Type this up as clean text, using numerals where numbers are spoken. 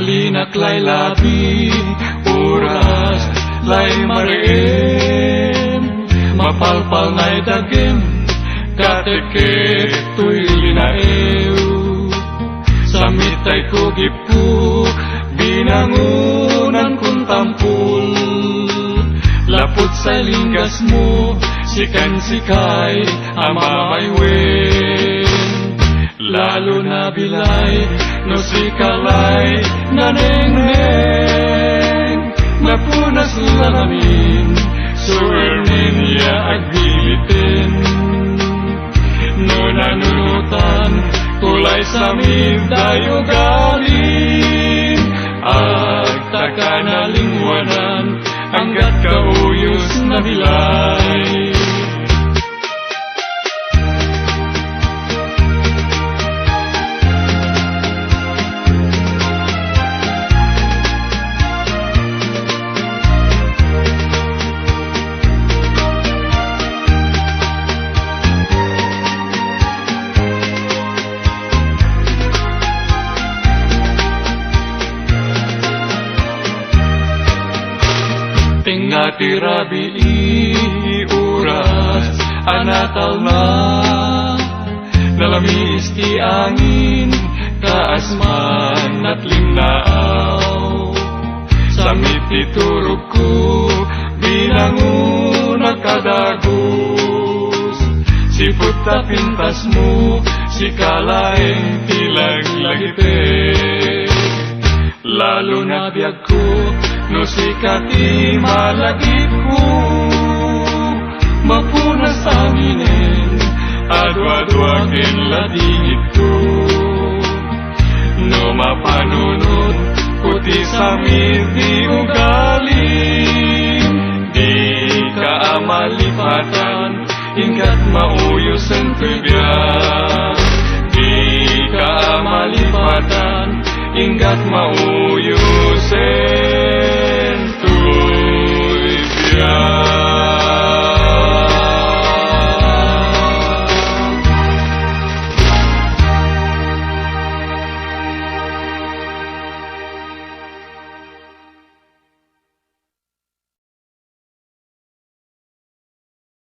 Halinak lay labi, oras lay mariem, mapalpal ngay dagim, kateke tuy linaew. Samitay ko gipu, binangunan kong tampul, lapot sa linggas mo, sikan-sikay ang mamamaywen. Lalo na bilay, no sikalay, naneng-neng, napunas lang amin, suwernin ya agbilitin. No nanunutan, tulay sa amin dayo galing, agtaka na lingwanan, hanggat kauyos na bilay. Tingati rabi oras anatal na, nalamis ti angin kaasman at limnaaw. Samit ti turog ko binangun kadagus, siput ta pintas mo sikalaeng tilag-lagite. Lalo na biyag ko no sikati malagip ko, mapunas aminin, adwa-dwakin ladingit ko. No mapanunod, kuti samit di ugaling, di ka amalipatan, hinggat mauyos ang tubiyan. Di ka amalipatan, hinggat mauyos